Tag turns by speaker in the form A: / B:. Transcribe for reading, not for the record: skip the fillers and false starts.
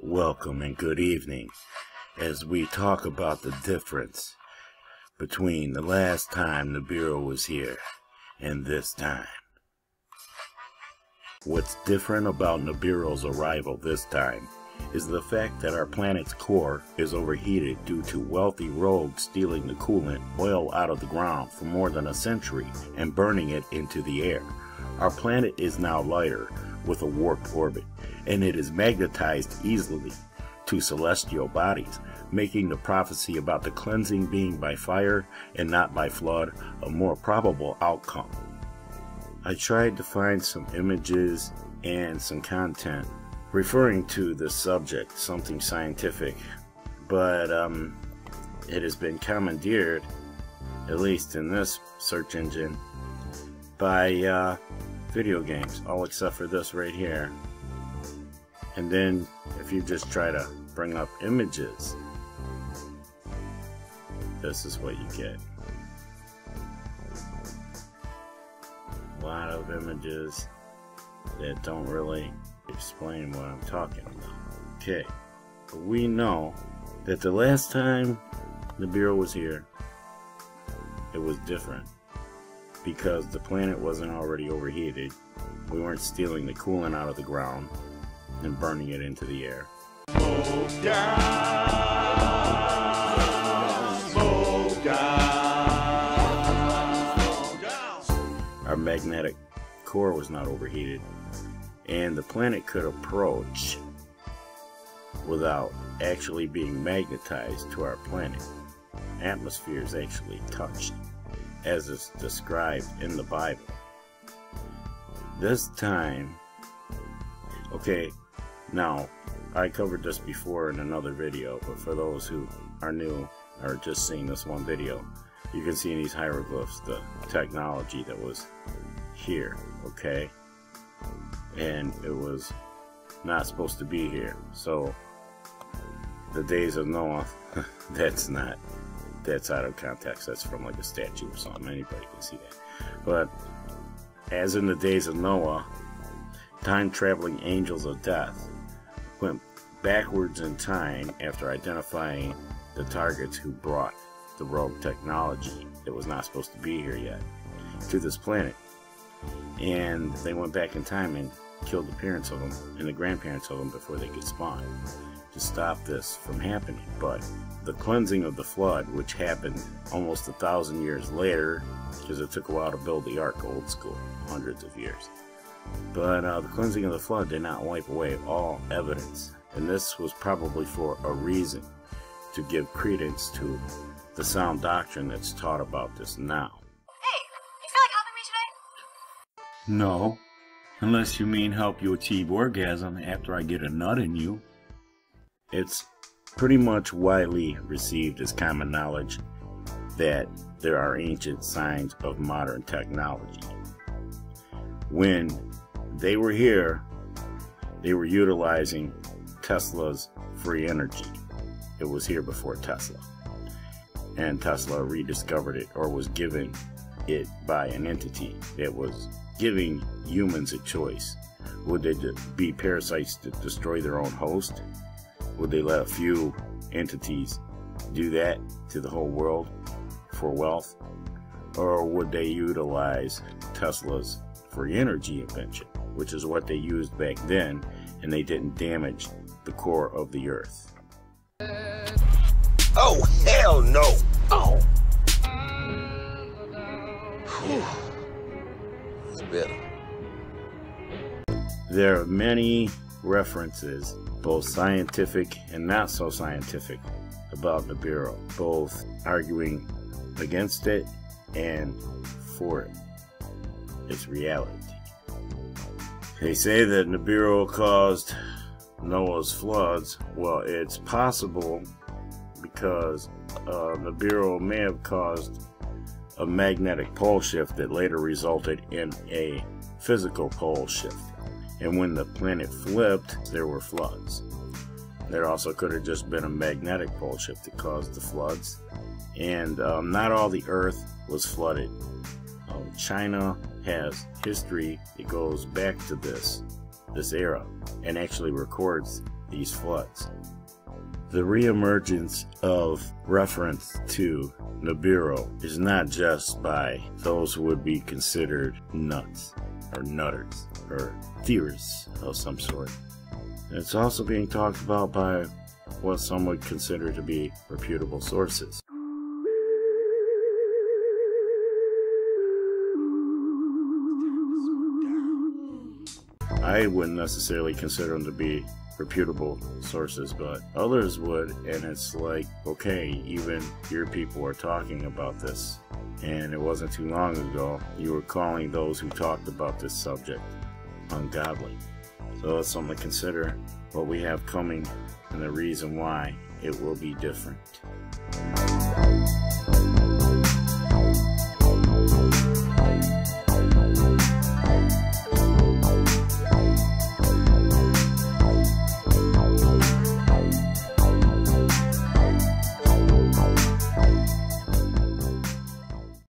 A: Welcome and good evening as we talk about the difference between the last time Nibiru was here and this time. What's different about Nibiru's arrival this time is the fact that our planet's core is overheated due to wealthy rogues stealing the coolant oil out of the ground for more than a century and burning it into the air. Our planet is now lighter with a warped orbit, and it is magnetized easily to celestial bodies, making the prophecy about the cleansing being by fire and not by flood a more probable outcome. I tried to find some images and some content referring to this subject, something scientific, but it has been commandeered, at least in this search engine, by video games, all except for this right here. And then if you just try to bring up images, this is what you get. A lot of images that don't really explain what I'm talking about. Okay, but we know that the last time Nibiru was here, it was different because the planet wasn't already overheated. We weren't stealing the coolant out of the ground and burning it into the air.
B: Smoke down, smoke down, smoke down.
A: Our magnetic core was not overheated, and the planet could approach without actually being magnetized to our planet. Atmospheres actually touched, as is described in the Bible. This time, okay, now I covered this before in another video, but for those who are new or just seeing this one video, you can see in these hieroglyphs the technology that was here, okay? And it was not supposed to be here. So the days of Noah, that's out of context. That's from like a statue or something. Anybody can see that. But as in the days of Noah, time-traveling angels of death went backwards in time after identifying the targets who brought the rogue technology that was not supposed to be here yet to this planet. And they went back in time and killed the parents of them and the grandparents of them before they could spawn to stop this from happening. But the cleansing of the flood, which happened almost 1,000 years later, because it took a while to build the ark, old school, hundreds of years. But the cleansing of the flood did not wipe away all evidence, and this was probably for a reason, to give credence to the sound doctrine that's taught about this now.
C: Hey, you feel like helping me today?
A: No, unless you mean help you achieve orgasm after I get a nut in you. It's pretty much widely received as common knowledge that there are ancient signs of modern technology. When they were here, they were utilizing Tesla's free energy. It was here before Tesla. And Tesla rediscovered it, or was given it by an entity that was giving humans a choice. Would they be parasites that destroy their own host? Would they let a few entities do that to the whole world for wealth? Or would they utilize Tesla's free energy invention, which is what they used back then, and they didn't damage the core of the earth?
B: Oh, hell no! Oh! It's better.
A: There are many references, both scientific and not so scientific, about Nibiru, both arguing against it and for it. Its reality. They say that Nibiru caused Noah's floods. Well, it's possible because Nibiru may have caused a magnetic pole shift that later resulted in a physical pole shift. And when the planet flipped, there were floods. There also could have just been a magnetic pole shift that caused the floods. And not all the earth was flooded. China has history that goes back to this era and actually records these floods. The reemergence of reference to Nibiru is not just by those who would be considered nuts or nutters or theorists of some sort. It's also being talked about by what some would consider to be reputable sources. I wouldn't necessarily consider them to be reputable sources, but others would, and it's like, okay, even your people are talking about this, and it wasn't too long ago you were calling those who talked about this subject ungodly. So it's something to consider what we have coming and the reason why it will be different.